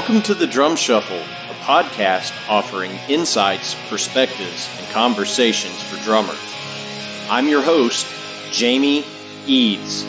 Welcome to The Drum Shuffle, a podcast offering insights, perspectives, and conversations for drummers. I'm your host, Jamie Eads.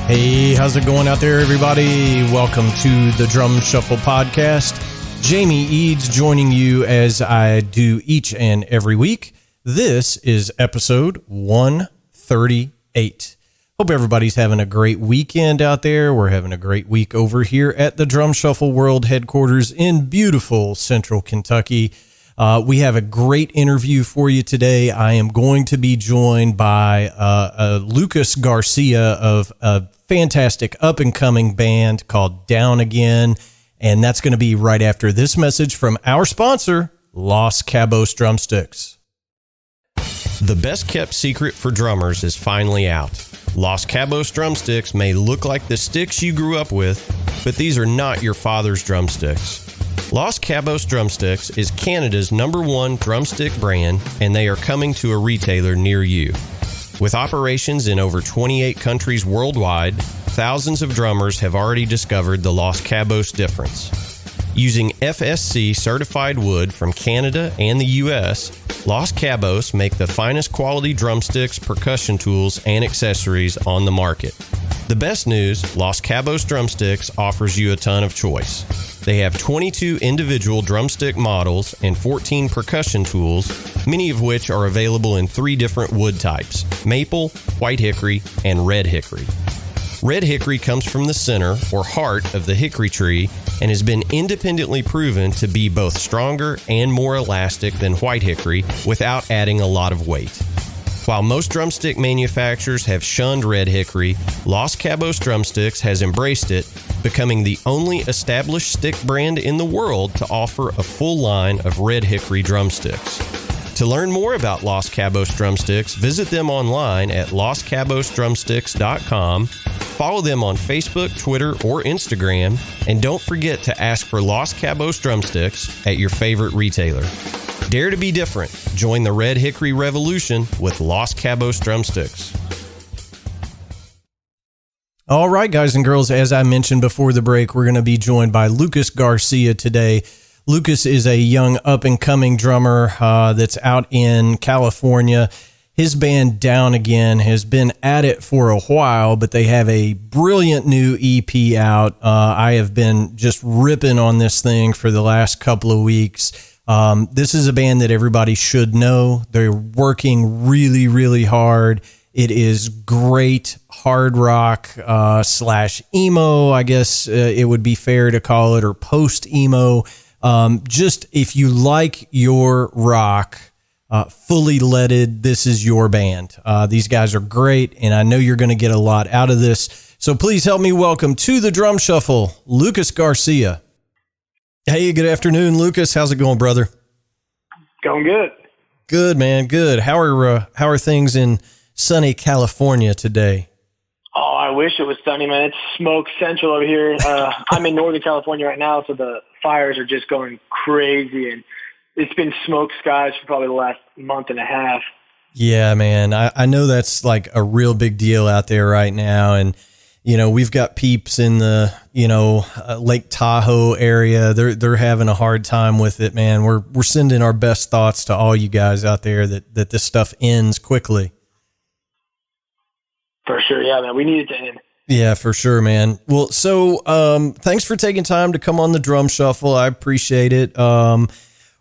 Hey, how's it going out there, everybody? Welcome to the Drum Shuffle podcast. Jamie Eads joining you as I do each and every week. This is episode 138. Hope everybody's having a great weekend out there. We're having a great week over here at the Drum Shuffle World headquarters in beautiful Central Kentucky. We have a great interview for you today. I am going to be joined by Lucas Garcia of a fantastic up-and-coming band called Down Again, and that's going to be right after this message from our sponsor, Los Cabos Drumsticks. The best-kept secret for drummers is finally out. Los Cabos Drumsticks may look like the sticks you grew up with, but these are not your father's drumsticks. Los Cabos Drumsticks is Canada's #1 drumstick brand, and they are coming to a retailer near you. With operations in over 28 countries worldwide, thousands of drummers have already discovered the Los Cabos difference. Using FSC certified wood from Canada and the US, Los Cabos make the finest quality drumsticks, percussion tools, and accessories on the market. The best news, Los Cabos Drumsticks offers you a ton of choice. They have 22 individual drumstick models and 14 percussion tools, many of which are available in 3 different wood types: maple, white hickory, and red hickory. Red hickory comes from the center or heart of the hickory tree and has been independently proven to be both stronger and more elastic than white hickory without adding a lot of weight. While most drumstick manufacturers have shunned red hickory, Los Cabos Drumsticks has embraced it, becoming the only established stick brand in the world to offer a full line of red hickory drumsticks. To learn more about Los Cabos Drumsticks, visit them online at loscabosdrumsticks.com, follow them on Facebook, Twitter, or Instagram, and don't forget to ask for Los Cabos Drumsticks at your favorite retailer. Dare to be different. Join the Red Hickory Revolution with Los Cabos Drumsticks. All right, guys and girls, as I mentioned before the break, we're going to be joined by Lucas Garcia today. Lucas is a young up-and-coming drummer that's out in California. His band Down Again has been at it for a while, but they have a brilliant new EP out. I have been just ripping on this thing for the last couple of weeks. This is a band that everybody should know. They're working really, really hard. It is great hard rock slash emo, I guess it would be fair to call it, or post-emo. Just if you like your rock fully leaded, this is your band. These guys are great, and I know you're going to get a lot out of this. So please help me welcome to the Drum Shuffle, Lucas Garcia. Hey, good afternoon, Lucas. How's it going, brother? Going good. Good, man. Good. How are things in sunny California today? Oh, I wish it was sunny, man. It's smoke central over here. I'm in Northern California right now, so the fires are just going crazy, and it's been smoke skies for probably the last month and a half. Yeah, man. I know that's like a real big deal out there right now, and you know, we've got peeps in the, Lake Tahoe area. They're having a hard time with it, man. We're sending our best thoughts to all you guys out there that this stuff ends quickly. For sure. Yeah, man. We need it to end. Yeah, for sure, man. Well, so thanks for taking time to come on the Drum Shuffle. I appreciate it.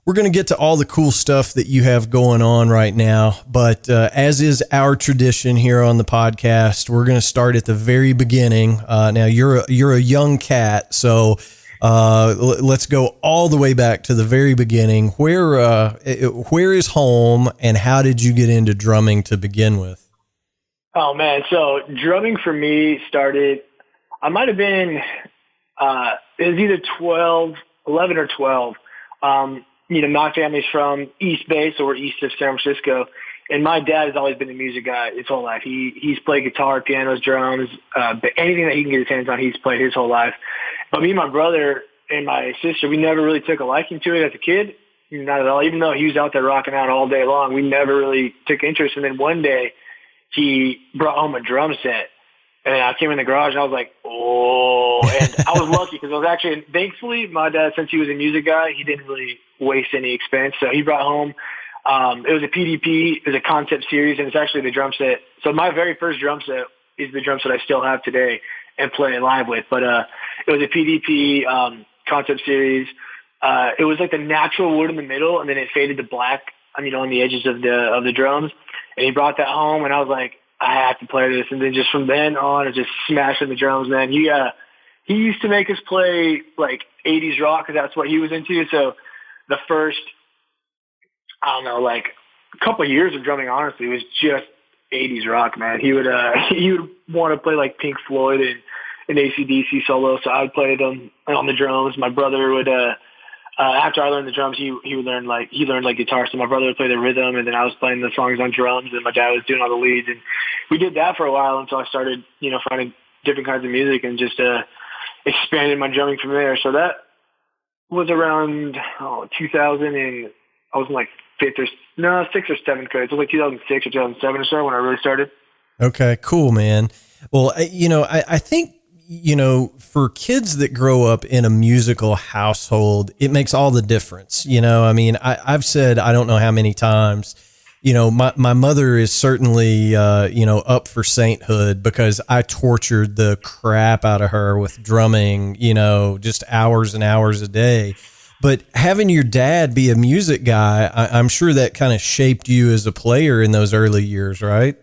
We're going to get to all the cool stuff that you have going on right now, but as is our tradition here on the podcast, we're going to start at the very beginning. Now, you're a young cat, so let's go all the way back to the very beginning. Where is home, and how did you get into drumming to begin with? Oh, man. So drumming for me started, I might have been, it was either 11 or 12. My family's from East Bay, so we're east of San Francisco. And my dad has always been a music guy his whole life. He's played guitar, pianos, drums, but anything that he can get his hands on, he's played his whole life. But me and my brother and my sister, we never really took a liking to it as a kid. Not at all. Even though he was out there rocking out all day long, we never really took interest. And then one day he brought home a drum set. And I came in the garage and I was like, oh, and I was lucky because I was actually, thankfully, my dad, since he was a music guy, he didn't really waste any expense. So he brought home, it was a PDP, it was a concept series, and it's actually the drum set. So my very first drum set is the drum set I still have today and play live with. But it was a PDP concept series. It was like the natural wood in the middle, and then it faded to black, on the edges of the drums. And he brought that home, and I was like, I have to play this. And then just from then on, I just smashing the drums, man. He used to make us play like 80s rock because that's what he was into. So the first, like a couple of years of drumming, honestly, was just 80s rock, man. He would want to play like Pink Floyd and AC/DC solo. So I would play them on the drums. My brother would, after I learned the drums, he learned guitar. So my brother would play the rhythm, and then I was playing the songs on drums, and my dad was doing all the leads. And we did that for a while until I started, finding different kinds of music and just expanded my drumming from there. So that was around 2000, and I was in like sixth or seventh grade. So it was like 2006 or 2007 or so when I really started. Okay, cool, man. Well, I think, for kids that grow up in a musical household, it makes all the difference. I've said, I don't know how many times, my mother is certainly, up for sainthood because I tortured the crap out of her with drumming, just hours and hours a day. But having your dad be a music guy, I'm sure that kind of shaped you as a player in those early years, right?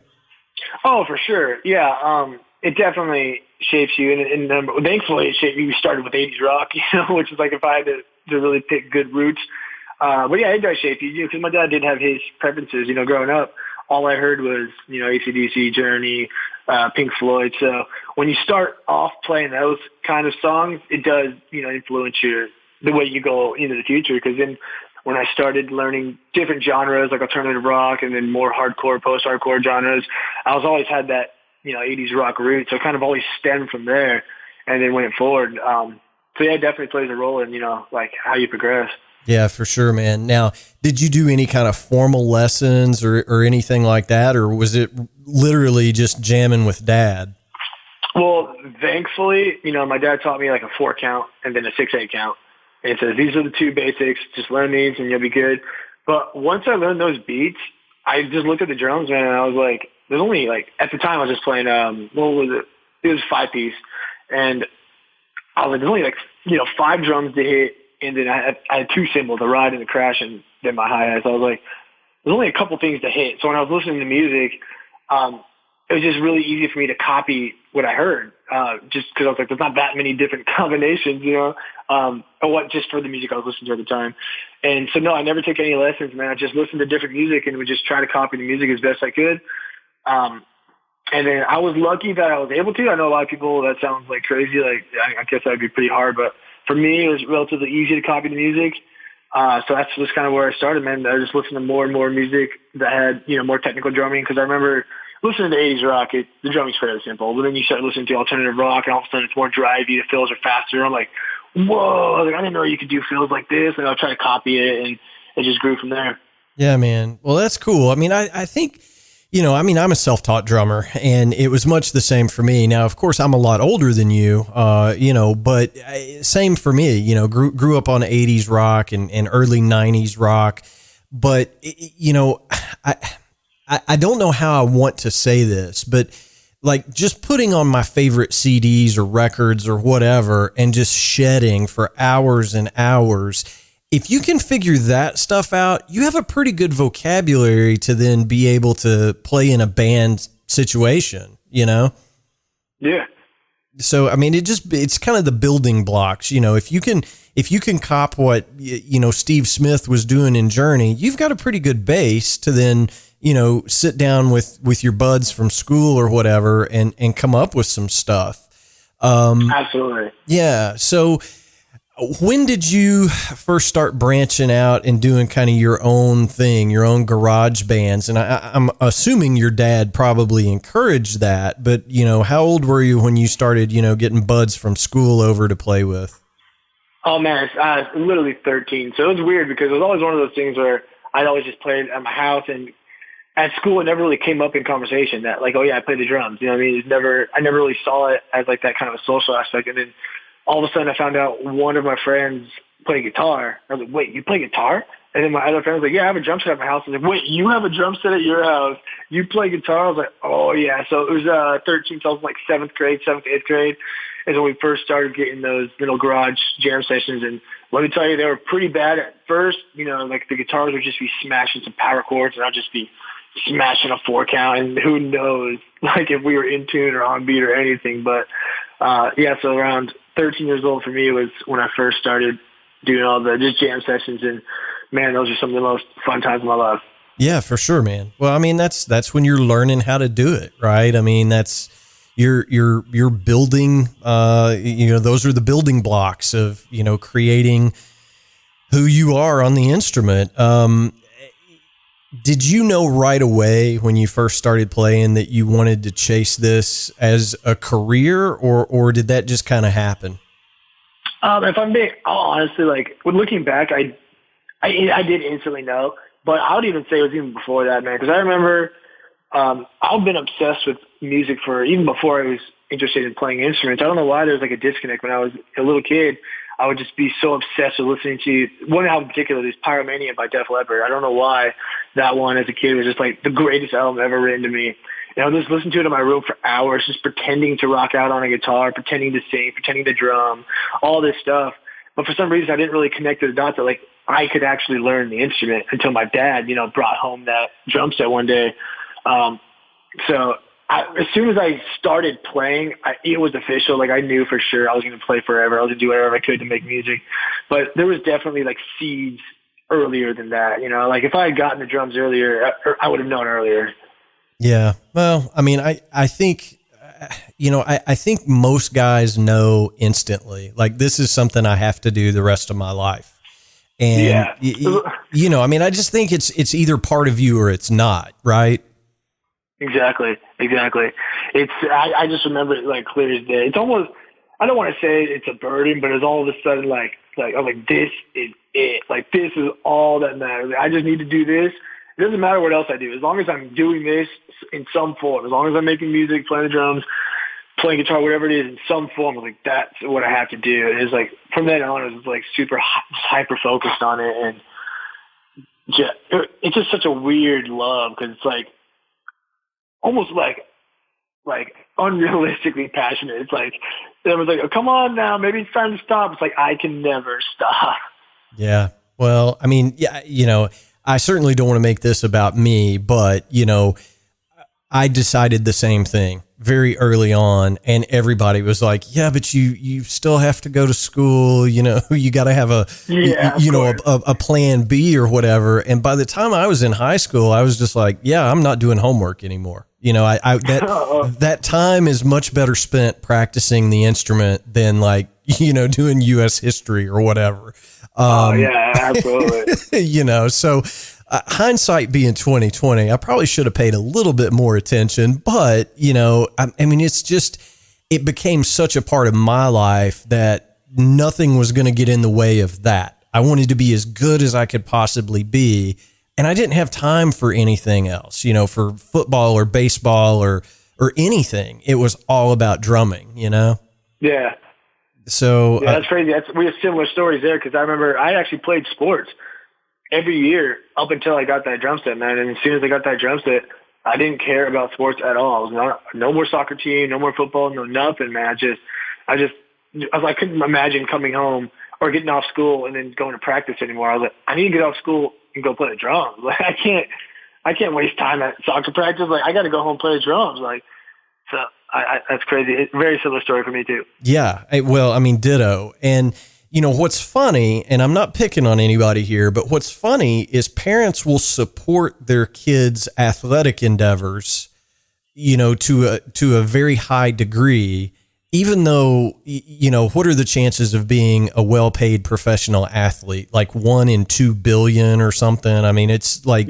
Oh, for sure. Yeah. It definitely shapes you. And thankfully it shaped me. We started with 80s rock, which is like if I had to really pick good roots. But yeah, it does shape you, because my dad did have his preferences, growing up. All I heard was, AC/DC, Journey, Pink Floyd. So when you start off playing those kind of songs, it does, influence the way you go into the future. Because then when I started learning different genres like alternative rock and then more hardcore, post-hardcore genres, I was always had that, 80s rock root. So it kind of always stemmed from there and then went forward. So yeah, it definitely plays a role in, like how you progress. Yeah, for sure, man. Now, did you do any kind of formal lessons or anything like that? Or was it literally just jamming with dad? Well, thankfully, my dad taught me like a 4 count and then a 6/8 count. And it says, these are the 2 basics. Just learn these and you'll be good. But once I learned those beats, I just looked at the drums, man, and I was like, there's only like, at the time I was just playing, what was it? It was 5-piece. And I was like, there's only like, 5 drums to hit. And then I had 2 cymbals, the ride and the crash, and then my hi-hats. I was like, there's only a couple things to hit. So when I was listening to music, it was just really easy for me to copy what I heard, just because I was like, there's not that many different combinations, or what, just for the music I was listening to at the time. And so, no, I never took any lessons, man. I just listened to different music and would just try to copy the music as best I could. And then I was lucky that I was able to. I know a lot of people, that sounds like crazy. Like, I guess that would be pretty hard, but for me, it was relatively easy to copy the music. So that's just kind of where I started, man. I just listened to more and more music that had, more technical drumming. Because I remember listening to 80s rock, the drumming's fairly simple. But then you start listening to alternative rock, and all of a sudden it's more drivey. The fills are faster. I'm like, whoa, I didn't know you could do fills like this. And I'll try to copy it, and it just grew from there. Yeah, man. Well, that's cool. I mean, I think, I'm a self-taught drummer, and it was much the same for me. Now, of course, I'm a lot older than you, but same for me, grew up on 80s rock and early 90s rock. But, I don't know how I want to say this, but like just putting on my favorite CDs or records or whatever and just shedding for hours and hours. If you can figure that stuff out, you have a pretty good vocabulary to then be able to play in a band situation, Yeah. So, I mean, it's kind of the building blocks, if you can cop what, Steve Smith was doing in Journey, you've got a pretty good base to then, sit down with your buds from school or whatever and come up with some stuff. Absolutely. Yeah. So When did you first start branching out and doing kind of your own thing, your own garage bands? And I'm assuming your dad probably encouraged that, but, how old were you when you started, getting buds from school over to play with? Oh, man, I was literally 13. So it was weird because it was always one of those things where I'd always just played at my house, and at school it never really came up in conversation that, like, oh, yeah, I play the drums. You know what I mean? I never really saw it as, like, that kind of a social aspect. And then all of a sudden I found out one of my friends played guitar. I was like, wait, you play guitar? And then my other friend was like, yeah, I have a drum set at my house. I was like, wait, you have a drum set at your house? You play guitar? I was like, oh, yeah. So it was 13, so I was like 7th, 8th grade. And when we first started getting those little garage jam sessions. And let me tell you, they were pretty bad at first. Like the guitars would just be smashing some power chords, and I'd just be smashing a 4 count. And who knows, like, if we were in tune or on beat or anything. But, so around 13 years old for me was when I first started doing all the just jam sessions. And, man, those are some of the most fun times of my life. Yeah, for sure, man. Well, I mean, that's when you're learning how to do it, right? I mean, that's you're building, those are the building blocks of, creating who you are on the instrument. Did you know right away when you first started playing that you wanted to chase this as a career, or did that just kind of happen? If I'm being honestly, like, when looking back, I did instantly know, but I would even say it was even before that, man, because I remember I've been obsessed with music even before I was interested in playing instruments. I don't know why there was like a disconnect. When I was a little kid, I would just be so obsessed with listening to one album in particular, this Pyromania by Def Leppard. I don't know why that one as a kid was just like the greatest album ever written to me. I would just listen to it in my room for hours, just pretending to rock out on a guitar, pretending to sing, pretending to drum, all this stuff. But for some reason, I didn't really connect the dots that, like, I could actually learn the instrument until my dad, brought home that drum set one day. As soon as I started playing, it was official. Like, I knew for sure I was going to play forever. I was going to do whatever I could to make music. But there was definitely, like, seeds earlier than that. Like, if I had gotten the drums earlier, I would have known earlier. Yeah. Well, I mean, I think, I think most guys know instantly, like, this is something I have to do the rest of my life. And, I mean, I just think it's either part of you or it's not, right? Exactly. I just remember it like clear as day. It's almost, I don't want to say it's a burden, but it's all of a sudden like I'm like, this is it. Like, this is all that matters. Like, I just need to do this. It doesn't matter what else I do. As long as I'm doing this in some form, as long as I'm making music, playing the drums, playing guitar, whatever it is, in some form, like, that's what I have to do. And it's like, from then on, it was like super hyper focused on it. And it's just such a weird love, because it's like, almost like unrealistically passionate. It's like, it was like, oh, come on now, maybe it's time to stop. It's like, I can never stop. Yeah. Well, I mean, yeah, I certainly don't want to make this about me, but, I decided the same thing very early on, and everybody was like, yeah, but you still have to go to school, you got to have a plan B or whatever. And by the time I was in high school, I was just like, yeah, I'm not doing homework anymore. That time is much better spent practicing the instrument than, like, doing U.S. history or whatever. Yeah, absolutely. So hindsight being 2020, I probably should have paid a little bit more attention, but, I mean, it's just, it became such a part of my life that nothing was going to get in the way of that. I wanted to be as good as I could possibly be. And I didn't have time for anything else, for football or baseball or anything. It was all about drumming, Yeah. So that's crazy. We have similar stories there, because I remember I actually played sports every year up until I got that drum set, man. And as soon as I got that drum set, I didn't care about sports at all. I was no more soccer team, no more football, no nothing, man. I couldn't imagine coming home or getting off school and then going to practice anymore. I was like, I need to get off school and go play the drums. Like, I can't waste time at soccer practice. Like, I got to go home and play the drums. Like, so that's crazy. It's a very similar story for me too. Yeah. Well, I mean, ditto. And what's funny, and I'm not picking on anybody here, but what's funny is parents will support their kids' athletic endeavors, to a very high degree. even though, what are the chances of being a well-paid professional athlete? Like 1 in 2 billion or something. I mean, it's like,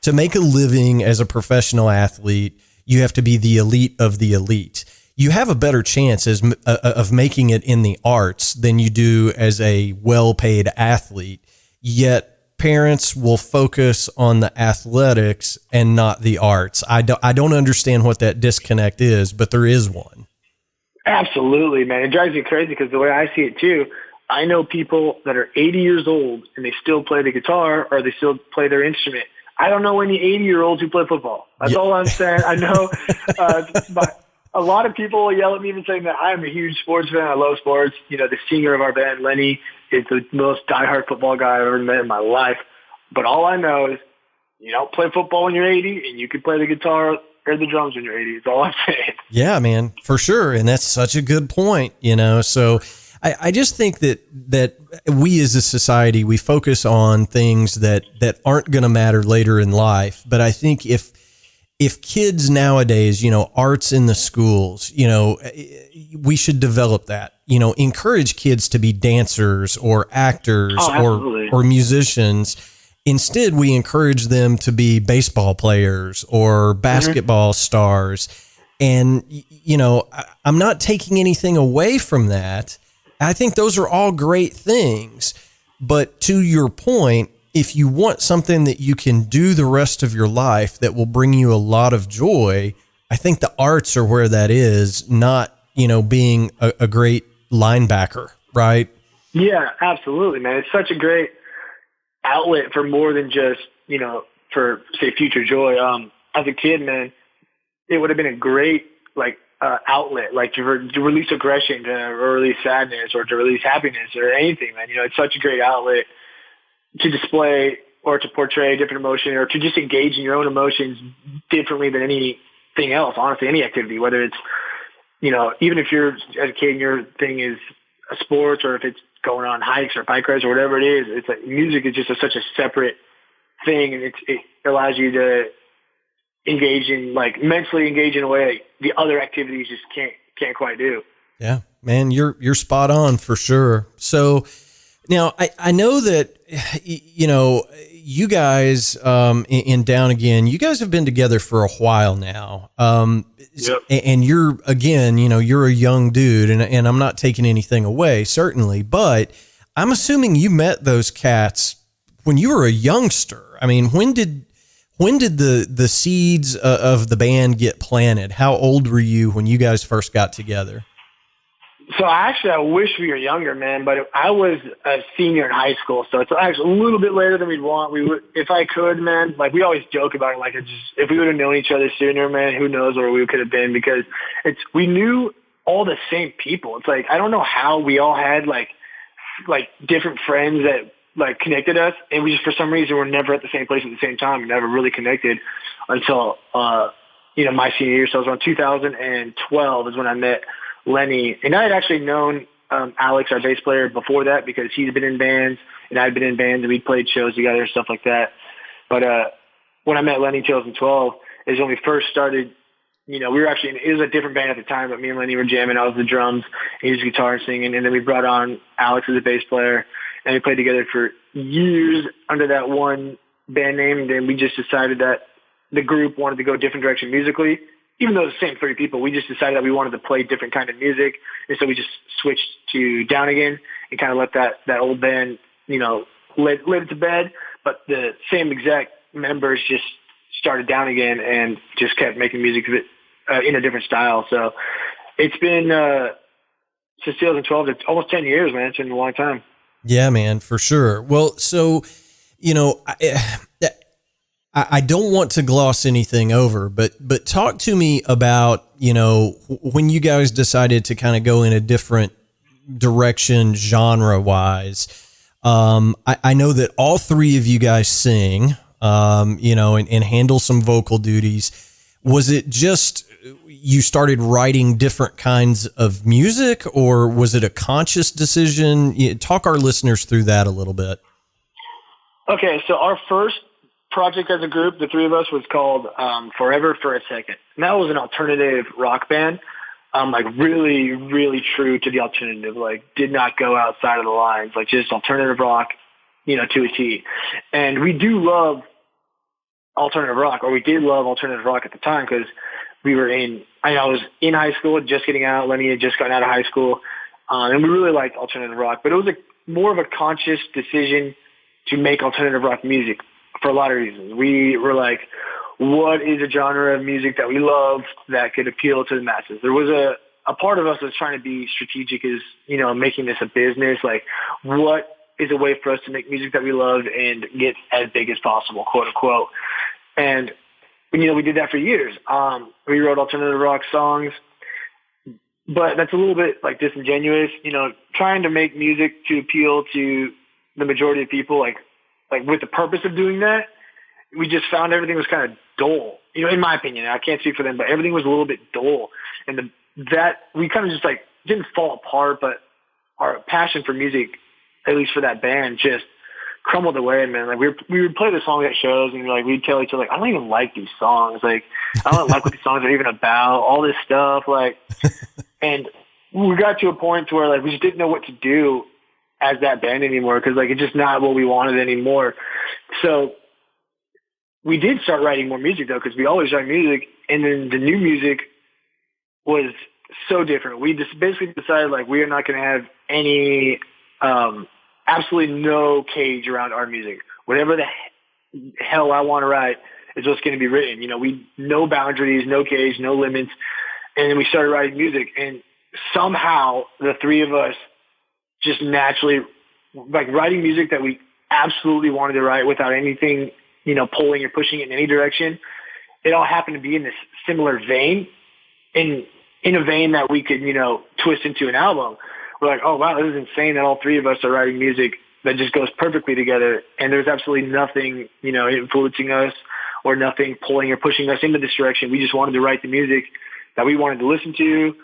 to make a living as a professional athlete, you have to be the elite of the elite. You have a better chance of making it in the arts than you do as a well-paid athlete. Yet parents will focus on the athletics and not the arts. I don't understand what that disconnect is, but there is one. Absolutely, man. It drives me crazy because the way I see it too, I know people that are 80 years old and they still play the guitar or they still play their instrument. I don't know any 80-year-olds who play football. That's all I'm saying. I know but a lot of people will yell at me even saying that I'm a huge sports fan. I love sports. The singer of our band, Lenny, is the most diehard football guy I've ever met in my life. But all I know is you don't play football when you're 80 and you can play the guitar or the drums when you're 80. That's all I'm saying. Yeah, man, for sure. And that's such a good point, So I just think that we as a society, we focus on things that aren't going to matter later in life. But I think if kids nowadays, arts in the schools, we should develop that, encourage kids to be dancers or actors or musicians. Instead, we encourage them to be baseball players or basketball stars. And, I'm not taking anything away from that. I think those are all great things. But to your point, if you want something that you can do the rest of your life that will bring you a lot of joy, I think the arts are where that is, not, being a great linebacker, right? Yeah, absolutely, man. It's such a great outlet for more than just, for, say, future joy. As a kid, man, it would have been a great, outlet, to release aggression, to release sadness, or to release happiness, or anything, man. It's such a great outlet to display or to portray a different emotion, or to just engage in your own emotions differently than anything else. Honestly, any activity, whether it's, even if you're as a kid and your thing is a sports, or if it's going on hikes or bike rides or whatever it is, it's like music is just such a separate thing, and it allows you to engage in, mentally engage in a way the other activities just can't quite do. Yeah, man, you're spot on for sure. So now I know that, you guys, in Down Again, you guys have been together for a while now. Yep. And you're, again, you're a young dude, and I'm not taking anything away, certainly, but I'm assuming you met those cats when you were a youngster. I mean, when did the seeds of the band get planted? How old were you when you guys first got together? So I wish we were younger, man, but I was a senior in high school, so it's actually a little bit later than we'd want. If I could, man, we always joke about it, if we would have known each other sooner, man, who knows where we could have been, because we knew all the same people. It's I don't know how we all had different friends that connected us, and we just, for some reason, were never at the same place at the same time. We never really connected until, my senior year. So it was around 2012 is when I met Lenny, and I had actually known Alex, our bass player, before that, because he's been in bands and I'd been in bands, and we played shows together and stuff like that. But when I met Lenny in 2012 is when we first started. We were actually, it was a different band at the time, but me and Lenny were jamming. I was the drums, he was guitar and singing, and then we brought on Alex as a bass player, and we played together for years under that one band name. And then we just decided that the group wanted to go a different direction musically. Even though it's the same 30 people, we just decided that we wanted to play different kind of music. And so we just switched to Down Again and kind of let that old band, let it to bed. But the same exact members just started Down Again and just kept making music in a different style. So it's been, since 2012, it's almost 10 years, man. It's been a long time. Yeah, man, for sure. Well, so, I don't want to gloss anything over, but talk to me about, when you guys decided to kind of go in a different direction genre wise. I know that all three of you guys sing, and handle some vocal duties. Was it just you started writing different kinds of music, or was it a conscious decision? Talk our listeners through that a little bit. Okay, so our first project as a group, the three of us, was called Forever for a Second. And that was an alternative rock band. like really, really true to the alternative, like did not go outside of the lines, like just alternative rock, to a T. And we do love alternative rock, or we did love alternative rock at the time because we were I was in high school, just getting out. Lenny had just gotten out of high school. And we really liked alternative rock, but it was more of a conscious decision to make alternative rock music for a lot of reasons. We were like, what is a genre of music that we love that could appeal to the masses? There was a part of us that was trying to be strategic, is, making this a business. Like, what is a way for us to make music that we love and get as big as possible, quote unquote. And, we did that for years. We wrote alternative rock songs, but that's a little bit like disingenuous, trying to make music to appeal to the majority of people, like with the purpose of doing that. We just found everything was kind of dull, in my opinion. I can't speak for them, but everything was a little bit dull. And that we kind of just didn't fall apart, but our passion for music, at least for that band, just crumbled away, man. Like we would play the songs at shows and we'd tell each other, I don't even like these songs. Like, I don't like what these songs are even about, all this stuff. And we got to a point to where we just didn't know what to do as that band anymore, because it's just not what we wanted anymore. So we did start writing more music though, because we always write music, and then the new music was so different. We just basically decided we are not going to have any, absolutely no cage around our music. Whatever the hell I want to write is what's going to be written. No boundaries, no cage, no limits. And then we started writing music, and somehow the three of us just naturally, writing music that we absolutely wanted to write without anything, pulling or pushing it in any direction. It all happened to be in this similar vein, in a vein that we could, twist into an album. We're like, oh wow, this is insane that all three of us are writing music that just goes perfectly together. And there's absolutely nothing, influencing us or nothing pulling or pushing us into this direction. We just wanted to write the music that we wanted to listen to.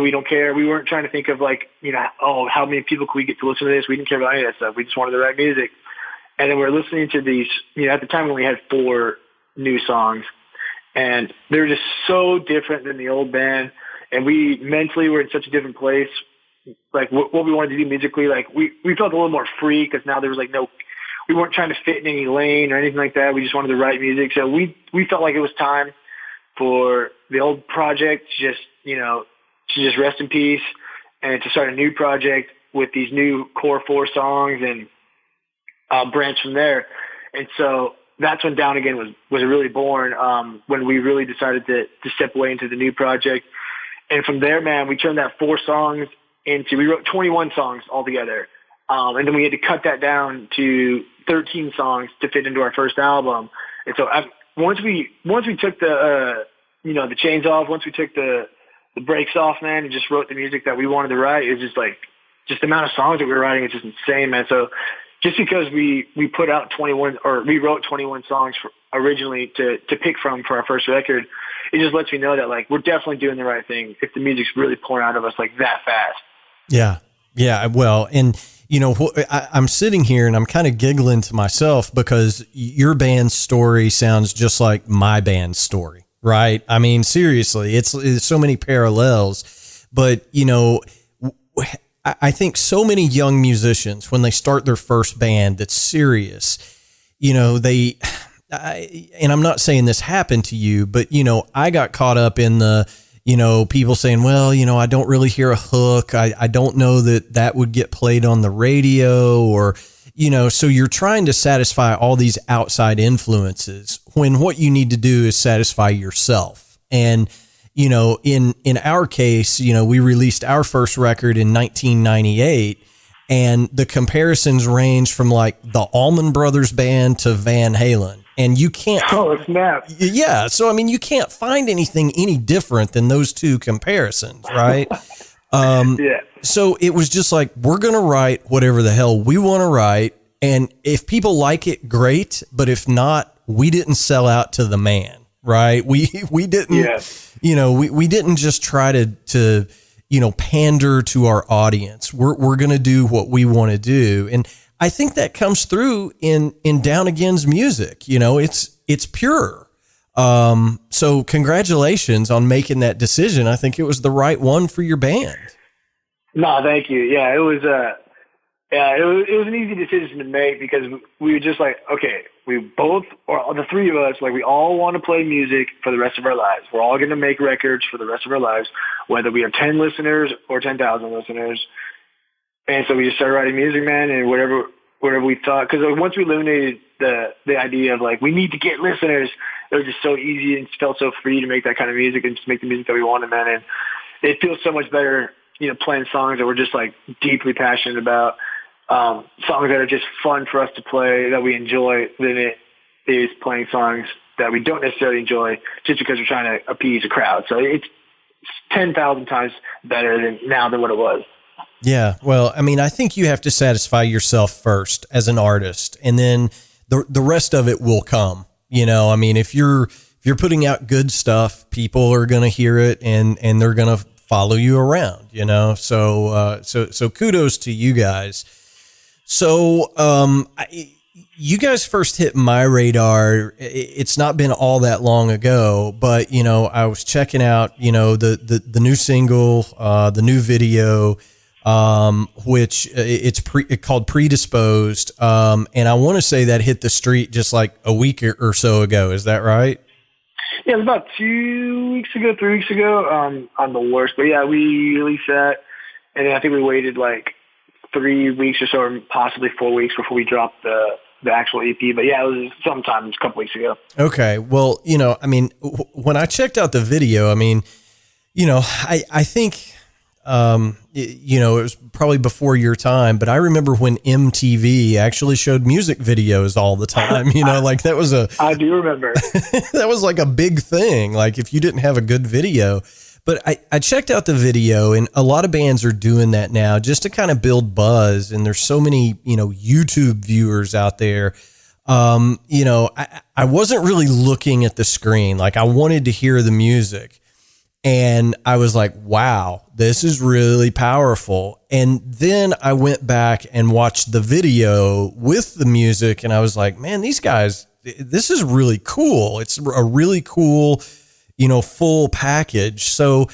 We don't care. We weren't trying to think of how many people can we get to listen to this? We didn't care about any of that stuff. We just wanted to write music. And then we're listening to these, at the time we only had 4 new songs, and they're just so different than the old band. And we mentally were in such a different place. What we wanted to do musically, we felt a little more free, because now there was we weren't trying to fit in any lane or anything like that. We just wanted to write music. So we felt like it was time for the old project to just rest in peace, and to start a new project with these new core 4 songs, and branch from there. And so that's when Down Again was really born, when we really decided to step away into the new project. And from there, man, we turned that 4 songs we wrote 21 songs altogether. And then we had to cut that down to 13 songs to fit into our first album. And so once we took the chains off, once we took the brakes off, man, and just wrote the music that we wanted to write, it was just the amount of songs that we were writing is just insane, man. So just because we put out 21, or we wrote 21 songs originally to pick from for our first record, it just lets me know that we're definitely doing the right thing if the music's really pouring out of us that fast. Yeah. Yeah. Well, and I'm sitting here and I'm kind of giggling to myself, because your band's story sounds just like my band's story, right? I mean, seriously, it's so many parallels, but I think so many young musicians, when they start their first band that's serious, and I'm not saying this happened to you, but, I got caught up in the, people saying, well, I don't really hear a hook. I don't know that would get played on the radio, or, so you're trying to satisfy all these outside influences, when what you need to do is satisfy yourself. And, in our case, we released our first record in 1998, and the comparisons range from the Allman Brothers Band to Van Halen. And you can't. Oh, snap. Yeah. So, I mean, you can't find anything any different than those two comparisons, right? Yeah. So it was just we're going to write whatever the hell we want to write. And if people like it, great. But if not, we didn't sell out to the man, right? We didn't, we didn't just try to pander to our audience. We're going to do what we want to do. And I think that comes through in Down Again's music. It's pure. So congratulations on making that decision. I think it was the right one for your band. No, thank you. Yeah, it was an easy decision to make because we were just like, okay, we both, or the three of us, like we all want to play music for the rest of our lives. We're all going to make records for the rest of our lives, whether we have 10 listeners or 10,000 listeners. And so we just started writing music, man, and whatever we thought, because once we eliminated the idea of like, we need to get listeners, it was just so easy and felt so free to make that kind of music and just make the music that we wanted, man. And it feels so much better, playing songs that we're just like deeply passionate about. Songs that are just fun for us to play, that we enjoy, than it is playing songs that we don't necessarily enjoy just because we're trying to appease a crowd. So it's 10,000 times better than what it was. Yeah. Well, I mean, I think you have to satisfy yourself first as an artist, and then the rest of it will come. I mean, if you're putting out good stuff, people are going to hear it and they're going to follow you around, so kudos to you guys. So, you guys first hit my radar. It's not been all that long ago, but, I was checking out, the new single, the new video, which it's called Predisposed. And I want to say that hit the street just like a week or so ago. Is that right? Yeah, it was about 3 weeks ago, on the worst. But yeah, we released that. And then I think we waited like 3 weeks or so, or possibly 4 weeks before we dropped the actual EP. But yeah, it was sometime a couple weeks ago. Okay. Well, I mean, when I checked out the video, I mean, I think, it was probably before your time, but I remember when MTV actually showed music videos all the time, like that was I do remember. That was like a big thing. Like if you didn't have a good video. But I checked out the video, and a lot of bands are doing that now just to kind of build buzz. And there's so many, YouTube viewers out there. I wasn't really looking at the screen. Like I wanted to hear the music, and I was like, wow, this is really powerful. And then I went back and watched the video with the music, and I was like, man, these guys, this is really cool. It's a really cool, full package. So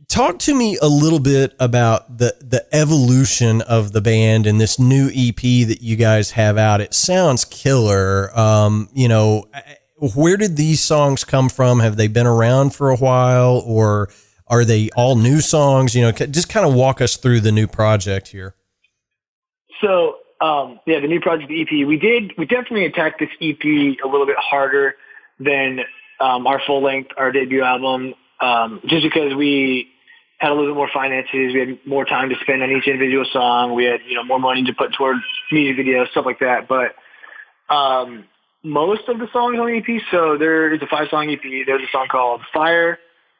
talk to me a little bit about the evolution of the band and this new EP that you guys have out. It sounds killer. Where did these songs come from? Have they been around for a while, or are they all new songs? Just kind of walk us through the new project here. So, the new project, the EP, we definitely attacked this EP a little bit harder than our full length, our debut album, just because we had a little bit more finances. We had more time to spend on each individual song. We had, more money to put towards music videos, stuff like that. But, most of the songs on the EP, so there is a 5-song EP. There's a song called Fire,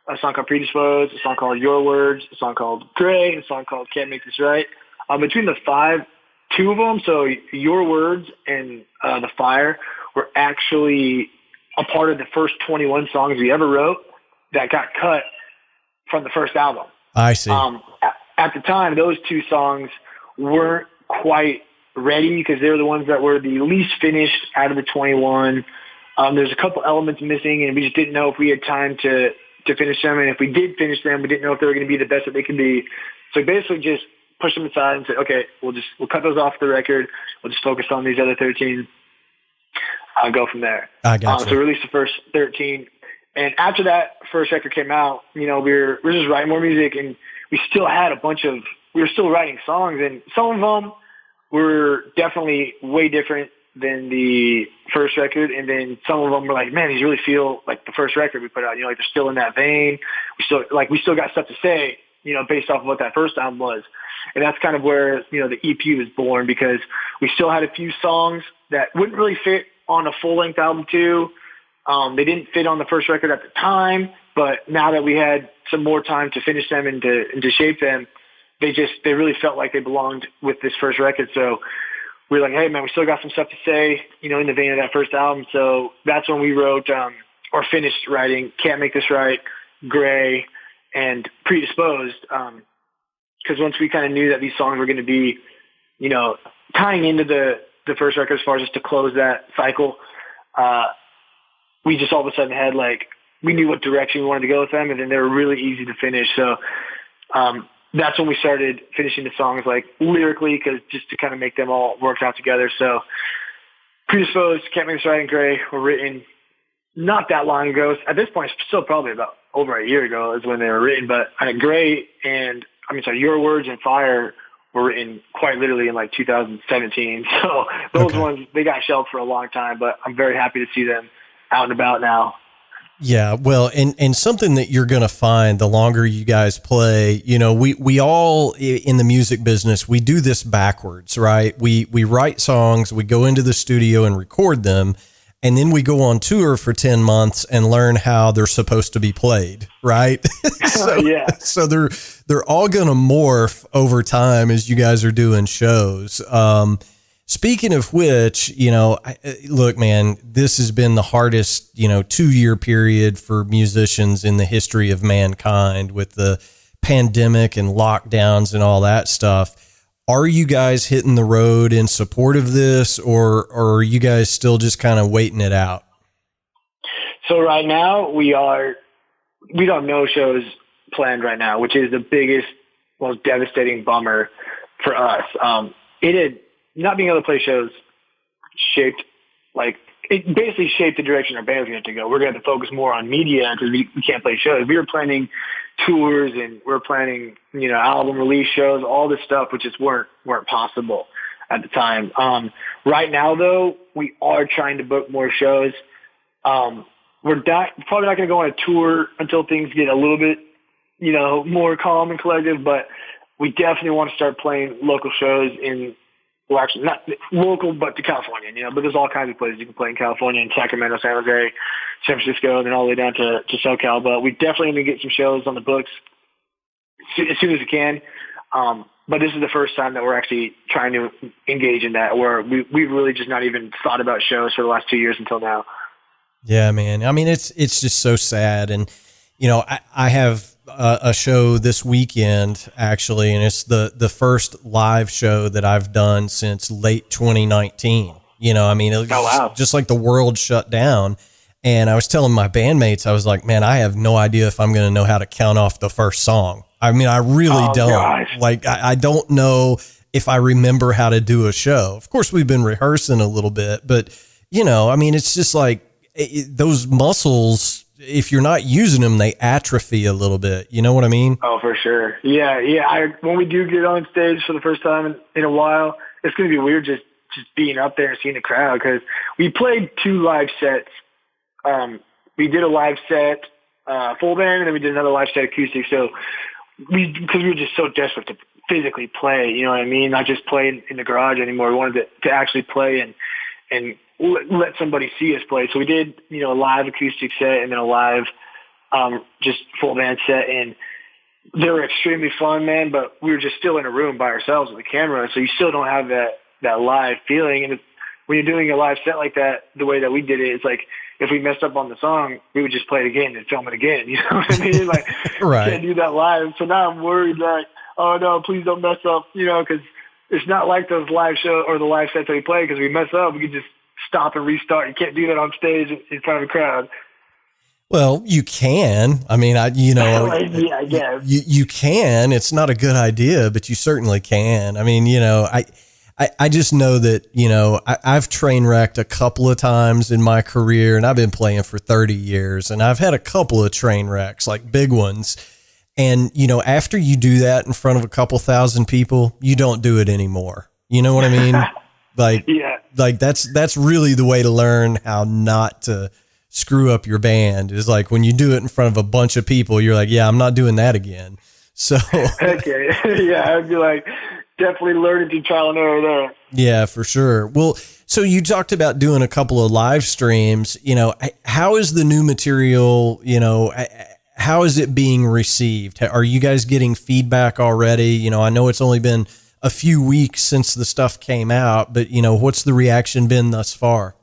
a song called Predisposed, a song called Your Words, a song called Gray, and a song called Can't Make This Right. Between the 5, 2 of them, so Your Words and the Fire, were actually a part of the first 21 songs we ever wrote that got cut from the first album. I see. At the time, those 2 songs weren't quite ready because they were the ones that were the least finished out of the 21. There's a couple elements missing, and we just didn't know if we had time to finish them. And if we did finish them, we didn't know if they were going to be the best that they could be. So basically just pushed them aside and said, okay, we'll cut those off the record. We'll just focus on these other 13. I'll go from there. I got you. So we released the first 13. And after that first record came out, we're just writing more music, and we still had we were still writing songs, and some of them were definitely way different than the first record. And then some of them were like, man, these really feel like the first record we put out, like they're still in that vein. We still got stuff to say, based off of what that first album was. And that's kind of where, the EP was born, because we still had a few songs that wouldn't really fit on a full length album too. They didn't fit on the first record at the time, but now that we had some more time to finish them and to shape them, they really felt like they belonged with this first record. So we were like, hey man, we still got some stuff to say, in the vein of that first album. So that's when we wrote, or finished writing Can't Make This Right, Gray, and Predisposed. Cause once we kind of knew that these songs were going to be, tying into the first record as far as just to close that cycle, we just all of a sudden had we knew what direction we wanted to go with them, and then they were really easy to finish. So that's when we started finishing the songs lyrically, because just to kind of make them all work out together. So Predisposed, Can't Make This Right, and Gray were written not that long ago. At this point, it's still probably about over a year ago is when they were written. But Gray and Your Words and Fire were written quite literally in 2017. So those ones, they got shelved for a long time, but I'm very happy to see them out and about now. Yeah, well, and something that you're going to find the longer you guys play, we all in the music business, we do this backwards, right? We write songs, we go into the studio and record them, and then we go on tour for 10 months and learn how they're supposed to be played, right? So they're all going to morph over time as you guys are doing shows. Speaking of which, look, man, this has been the hardest, 2-year period for musicians in the history of mankind with the pandemic and lockdowns and all that stuff. Are you guys hitting the road in support of this, or are you guys still just kind of waiting it out? So right now we don't have no shows planned right now, which is the biggest, most devastating bummer for us. Not being able to play shows it basically shaped the direction our band's going to go. We're going to have to focus more on media because we can't play shows. We were planning tours and we're planning, album release shows, all this stuff, which just weren't possible at the time. Right now though, we are trying to book more shows. We're probably not going to go on a tour until things get a little bit, more calm and collective, but we definitely want to start playing local shows well, actually, not local, but to California, but there's all kinds of places you can play in California, in Sacramento, San Jose, San Francisco, and then all the way down to SoCal. But we definitely need to get some shows on the books as soon as we can. But this is the first time that we're actually trying to engage in that, where we've really just not even thought about shows for the last 2 years until now. Yeah, man. It's just so sad. And, I have a show this weekend actually, and it's the first live show that I've done since late 2019. It was just like the world shut down. And I was telling my bandmates, I was like, man, I have no idea if I'm going to know how to count off the first song. I really don't. Gosh. I don't know if I remember how to do a show. Of course, we've been rehearsing a little bit, but it's just those muscles, if you're not using them, they atrophy a little bit. You know what I mean? Oh, for sure. Yeah. When we do get on stage for the first time in a while, it's going to be weird just being up there and seeing the crowd, because we played 2 live sets. We did a live set full band, and then we did another live set acoustic. So because we were just so desperate to physically play, you know what I mean? Not just play in the garage anymore. We wanted to actually play and let somebody see us play. So we did, a live acoustic set and then a live, just full band set. And they were extremely fun, man, but we were just still in a room by ourselves with a camera. So you still don't have that live feeling. And when you're doing a live set like that, the way that we did it, it's like, if we messed up on the song, we would just play it again and film it again. You know what I mean? Right. We can't do that live. So now I'm worried oh no, please don't mess up, because it's not like those live shows or the live sets that we play, because we mess up, we can just stop and restart. You can't do that on stage in front of a crowd. Well, you can. I guess. You can. It's not a good idea, but you certainly can. I just know that, I've train wrecked a couple of times in my career, and I've been playing for 30 years, and I've had a couple of train wrecks, like big ones. And, after you do that in front of a couple thousand people, you don't do it anymore. You know what I mean? That's really the way to learn how not to screw up your band, is when you do it in front of a bunch of people, you're like, yeah, I'm not doing that again. So, okay. Yeah. I'd be definitely learning through trial and error there. Yeah, for sure. Well, so you talked about doing a couple of live streams. How is the new material, how is it being received? Are you guys getting feedback already? I know it's only been a few weeks since the stuff came out, but what's the reaction been thus far?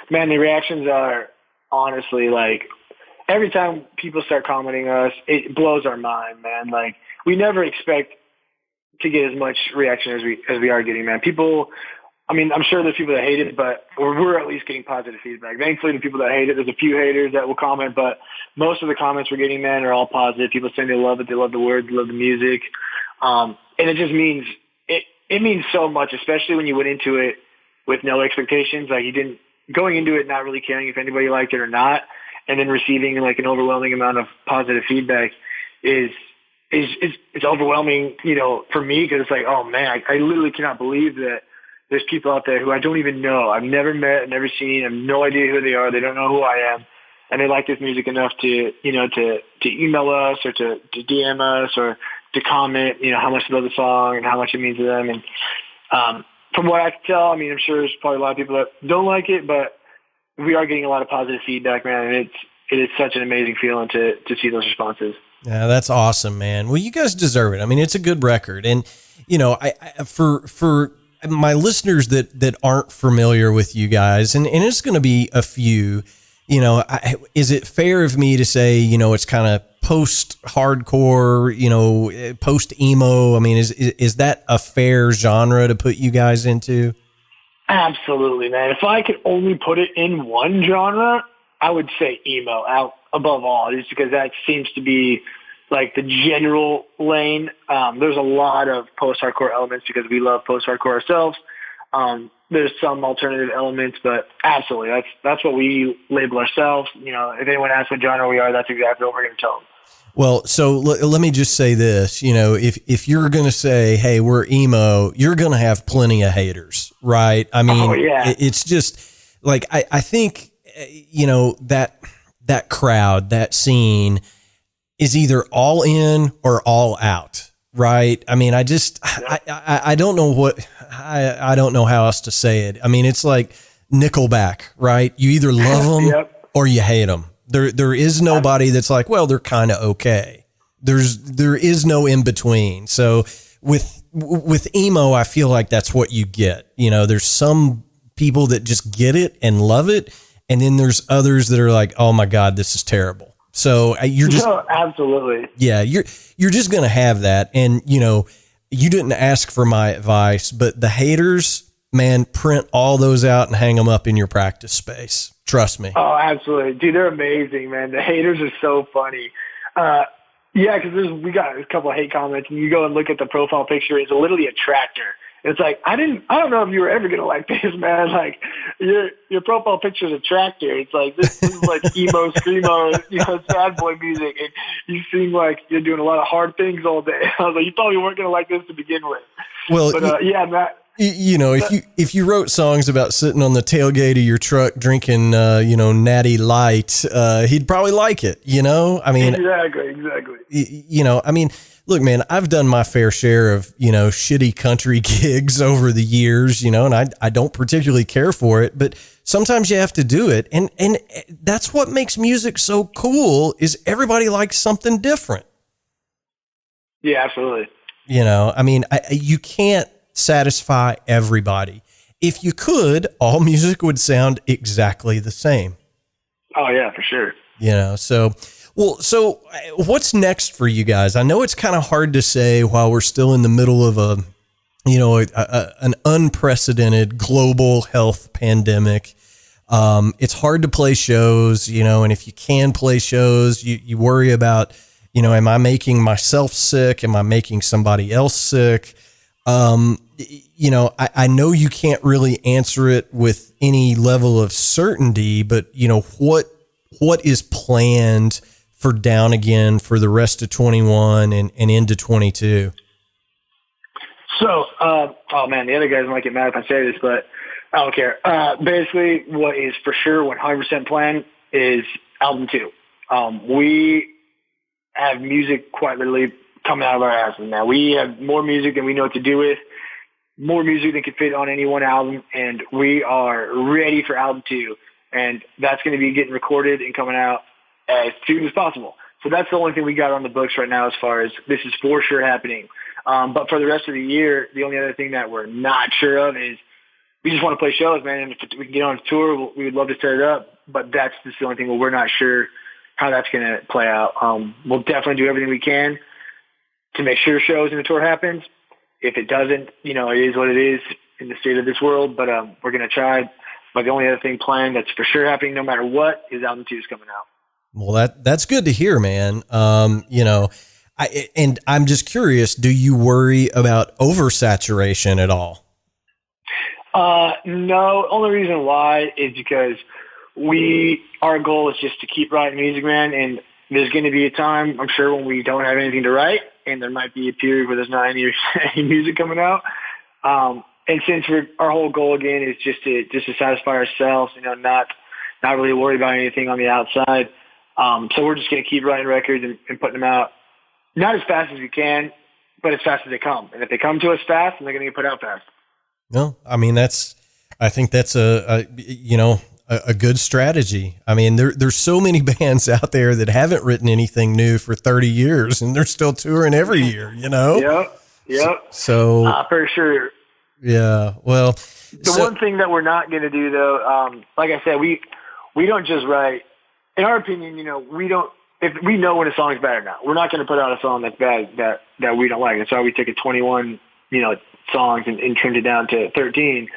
Man, the reactions are honestly every time people start commenting us, it blows our mind, man. We never expect to get as much reaction as we are getting, man. People I mean, I'm sure there's people that hate it, but we're at least getting positive feedback. Thankfully, the people that hate it, there's a few haters that will comment, but most of the comments we're getting, man, are all positive. People saying they love it, they love the words, they love the music, and it just means it means so much, especially when you went into it with no expectations. Like, you didn't going into it not really caring if anybody liked it or not, and then receiving like an overwhelming amount of positive feedback is it's overwhelming, for me, because it's like, oh man, I literally cannot believe that there's people out there who I don't even know. I've never met, never seen, I have no idea who they are. They don't know who I am. And they like this music enough to email us or to DM us or to comment, how much they love the song and how much it means to them. And from what I can tell, I mean, I'm sure there's probably a lot of people that don't like it, but we are getting a lot of positive feedback, man. And it is such an amazing feeling to see those responses. Yeah, that's awesome, man. Well, you guys deserve it. I mean, it's a good record. And, for my listeners that aren't familiar with you guys, and it's going to be a few, is it fair of me to say, it's kind of post-hardcore, post-emo? I mean, is that a fair genre to put you guys into? Absolutely, man. If I could only put it in one genre, I would say emo out above all, just because that seems to be like the general lane. There's a lot of post-hardcore elements because we love post-hardcore ourselves. There's some alternative elements, but absolutely, that's what we label ourselves. If anyone asks what genre we are, that's exactly what we're going to tell them. Well, so let me just say this, if you're going to say, hey, we're emo, you're going to have plenty of haters, right? I mean, it's just like, I think, that crowd, that scene is either all in or all out, right? I mean, I don't know I don't know how else to say it. I mean, it's like Nickelback, right? You either love them or you hate them. There is nobody that's like, well, they're kind of okay. There is no in between. So with emo, I feel like that's what you get. There's some people that just get it and love it. And then there's others that are like, oh my God, this is terrible. So you're just absolutely. Yeah. You're just going to have that. And you didn't ask for my advice, but the haters, man, print all those out and hang them up in your practice space. Trust me. Oh, absolutely. Dude, they're amazing, man. The haters are so funny. Because we got a couple of hate comments, and you go and look at the profile picture, it's literally a tractor. It's like, I don't know if you were ever going to like this, man. like your profile picture is a tractor. It's like, this is like emo, screamo, sad boy music. And you seem like you're doing a lot of hard things all day. I was like, you probably weren't going to like this to begin with. Well, but Matt. If you wrote songs about sitting on the tailgate of your truck drinking, Natty Light, he'd probably like it. I mean, exactly. I mean, look, man, I've done my fair share of shitty country gigs over the years, and I don't particularly care for it, but sometimes you have to do it, and that's what makes music so cool. Is everybody likes something different? Yeah, absolutely. I mean, you can't satisfy everybody. If you could, all music would sound exactly the same. Oh yeah, for sure. So what's next for you guys? I know it's kind of hard to say while we're still in the middle of an unprecedented global health pandemic. It's hard to play shows, and if you can play shows, you worry about, am I making myself sick? Am I making somebody else sick? I know you can't really answer it with any level of certainty, but what is planned for Down Again for the rest of 21 and into 22? So, oh man, the other guys might get mad if I say this, but I don't care. Basically, what is for sure 100% planned is album 2. We have music quite literally coming out of our asses now. We have more music than we know what to do with, more music than could fit on any one album, and we are ready for album 2. And that's going to be getting recorded and coming out as soon as possible. So that's the only thing we got on the books right now as far as this is for sure happening. But for the rest of the year, the only other thing that we're not sure of is we just want to play shows, man. And if we can get on a tour, we would love to set it up. But that's just the only thing where we're not sure how that's going to play out. We'll definitely do everything we can to make sure shows and the tour happens. If it doesn't, it is what it is in the state of this world, but we're going to try. But the only other thing planned that's for sure happening no matter what is album 2 is coming out. Well, that's good to hear, man. And I'm just curious, do you worry about oversaturation at all? No, only reason why is because our goal is just to keep writing music, man. And there's going to be a time, I'm sure, when we don't have anything to write, and there might be a period where there's not any music coming out. And since our whole goal again is just to satisfy ourselves, not really worry about anything on the outside. So we're just going to keep writing records and putting them out, not as fast as we can, but as fast as they come. And if they come to us fast, then they're going to get put out fast. No, I mean, I think that's a good strategy. I mean, there's so many bands out there that haven't written anything new for 30 years and they're still touring every year, Yep. So for sure. Yeah. Well, one thing that we're not going to do though, like I said, we don't just write, in our opinion, if we know when a song is bad or not, we're not going to put out a song that's bad that we don't like. That's why we took a 21, songs and trimmed it down to 13.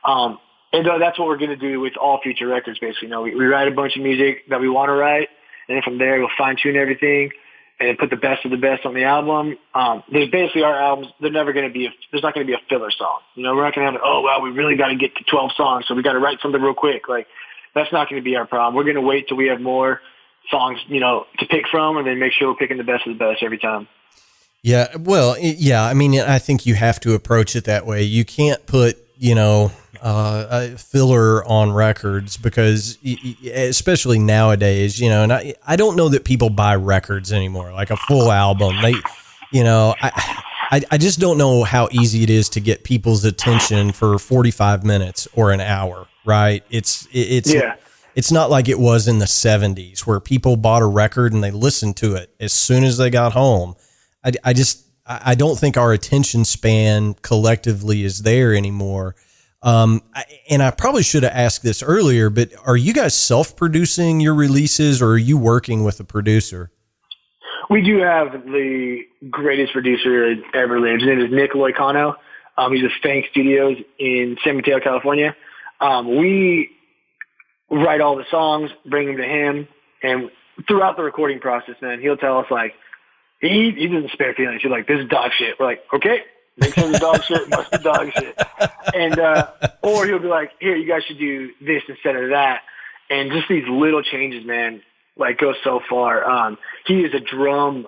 And that's what we're going to do with all future records, basically. We write a bunch of music that we want to write, and then from there we'll fine tune everything and put the best of the best on the album. There's basically our albums. There's not going to be a filler song. We're not going to have we really got to get to 12 songs, so we got to write something real quick. Like, that's not going to be our problem. We're going to wait till we have more songs, to pick from, and then make sure we're picking the best of the best every time. Yeah. Well, yeah. I mean, I think you have to approach it that way. You can't put, a filler on records because especially nowadays, and I don't know that people buy records anymore, like a full album. I just don't know how easy it is to get people's attention for 45 minutes or an hour. Right. It's not like it was in the 70s where people bought a record and they listened to it as soon as they got home. I don't think our attention span collectively is there anymore. And I probably should have asked this earlier, but are you guys self-producing your releases or are you working with a producer? We do have the greatest producer that ever lived. His name is Nick Loicano. He's with Fank Studios in San Mateo, California. We write all the songs, bring them to him, and throughout the recording process, man, he'll tell us, like, he doesn't spare feelings. He's like, this is dog shit. We're like, okay, make sure it's dog shit, must be dog shit. And, or he'll be like, here, you guys should do this instead of that. And just these little changes, man, like, go so far. He is a drum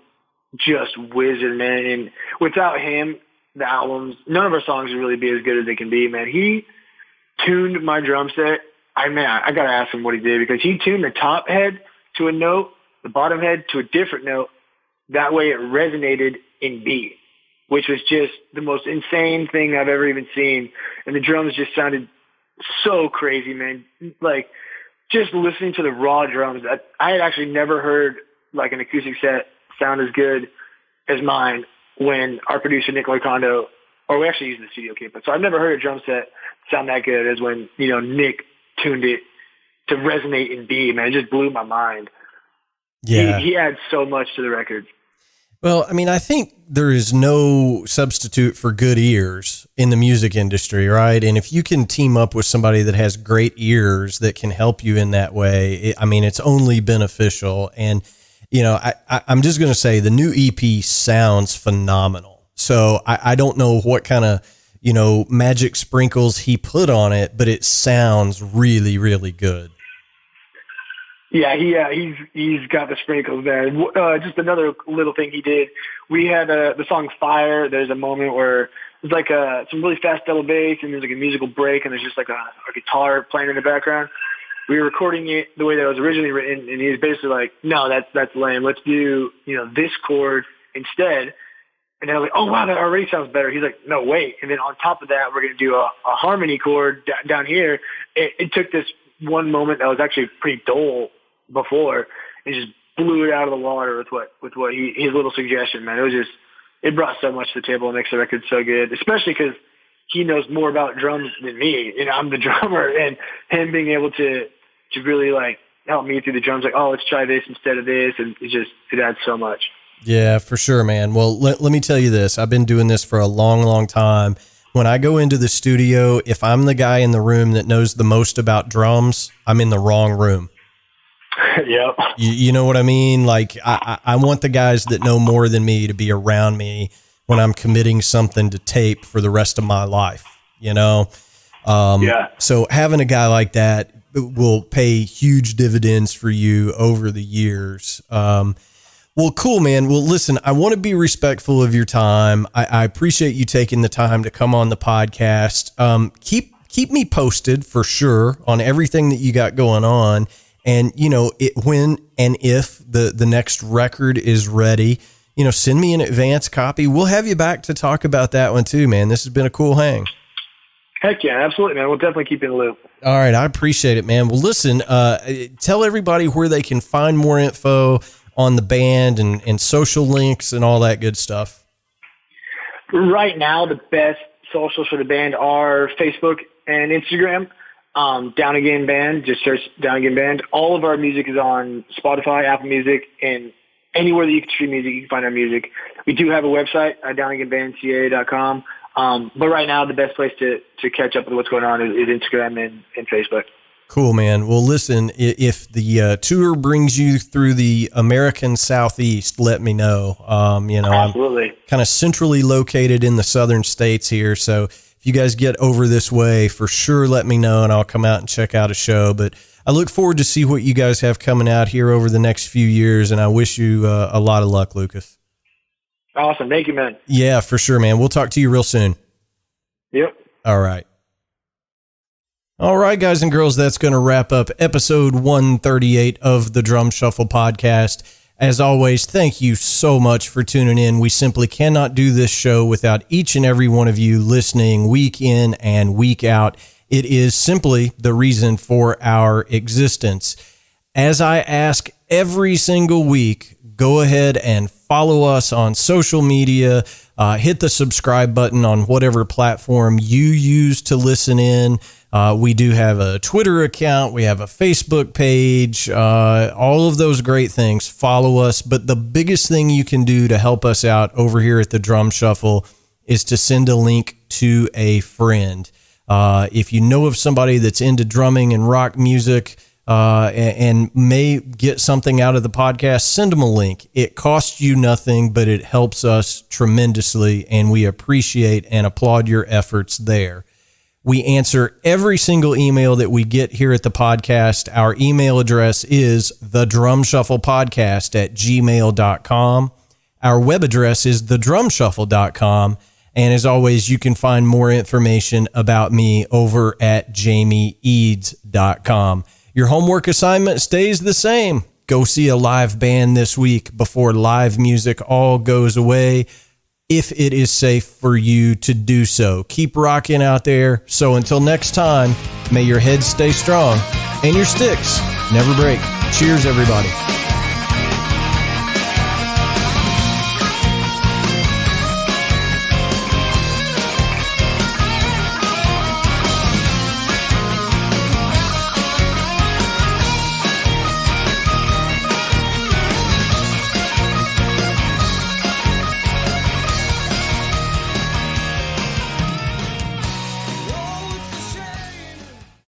just wizard, man. And without him, the albums, none of our songs would really be as good as they can be, man. He tuned my drum set. I got to ask him what he did, because he tuned the top head to a note, the bottom head to a different note. That way it resonated in B, which was just the most insane thing I've ever even seen. And the drums just sounded so crazy, man. Like, just listening to the raw drums, I had actually never heard like an acoustic set sound as good as mine when our producer, Nick Loicano, or we actually used the studio kit, but so I've never heard a drum set sound that good as when, Nick tuned it to resonate in B, man. It just blew my mind. Yeah. He adds so much to the record. Well, I mean, I think there is no substitute for good ears in the music industry, right? And if you can team up with somebody that has great ears that can help you in that way, it's only beneficial. And, I'm just going to say the new EP sounds phenomenal. So I don't know what kind of, magic sprinkles he put on it, but it sounds really, really good. Yeah, he's got the sprinkles there. Just another little thing he did. We had the song Fire. There's a moment where there's like some really fast double bass, and there's like a musical break, and there's just like a guitar playing in the background. We were recording it the way that it was originally written, and he was basically like, no, that's lame. Let's do, this chord instead. And then I was like, oh, wow, that already sounds better. He's like, no, wait. And then on top of that, we're going to do a harmony chord down here. It took this one moment that was actually pretty dull before and just blew it out of the water with what his little suggestion, man. It brought so much to the table and makes the record so good, especially because he knows more about drums than me. I'm the drummer, and him being able to really like help me through the drums, like, oh, let's try this instead of this. And it adds so much. Yeah, for sure, man. Well, let me tell you this. I've been doing this for a long, long time. When I go into the studio, if I'm the guy in the room that knows the most about drums, I'm in the wrong room. Yep. You know what I mean? Like, I want the guys that know more than me to be around me when I'm committing something to tape for the rest of my life, you know? Yeah. So having a guy like that will pay huge dividends for you over the years. Well, cool, man. Well, listen, I want to be respectful of your time. I appreciate you taking the time to come on the podcast. Keep me posted for sure on everything that you got going on. And, you know, when and if the next record is ready, you know, send me an advance copy. We'll have you back to talk about that one too, man. This has been a cool hang. Heck yeah, absolutely, man. We'll definitely keep you in the loop. All right. I appreciate it, man. Well, listen, tell everybody where they can find more info on the band and social links and all that good stuff. Right now, the best socials for the band are Facebook and Instagram. Down Again Band, just search Down Again Band. All of our music is on Spotify, Apple Music, and anywhere that you can stream music, you can find our music. We do have a website, downagainbandca.com. But right now, the best place to catch up with what's going on is Instagram and Facebook. Cool, man. Well, listen, if the tour brings you through the American Southeast, let me know. You know, absolutely. I'm kind of centrally located in the southern states here. So if you guys get over this way, for sure, let me know and I'll come out and check out a show. But I look forward to see what you guys have coming out here over the next few years. And I wish you a lot of luck, Lucas. Awesome. Thank you, man. Yeah, for sure, man. We'll talk to you real soon. Yep. All right. All right, guys and girls, that's going to wrap up episode 138 of the Drum Shuffle podcast. As always, thank you so much for tuning in. We simply cannot do this show without each and every one of you listening week in and week out. It is simply the reason for our existence. As I ask every single week, go ahead and follow us on social media. Hit the subscribe button on whatever platform you use to listen in. We do have a Twitter account. We have a Facebook page, all of those great things. Follow us. But the biggest thing you can do to help us out over here at the Drum Shuffle is to send a link to a friend. If you know of somebody that's into drumming and rock music, and may get something out of the podcast, send them a link. It costs you nothing, but it helps us tremendously, and we appreciate and applaud your efforts there. We answer every single email that we get here at the podcast. Our email address is thedrumshufflepodcast@gmail.com. Our web address is thedrumshuffle.com. And as always, you can find more information about me over at jamieeads.com. Your homework assignment stays the same. Go see a live band this week before live music all goes away, if it is safe for you to do so. Keep rocking out there. So until next time, may your head stay strong and your sticks never break. Cheers, everybody.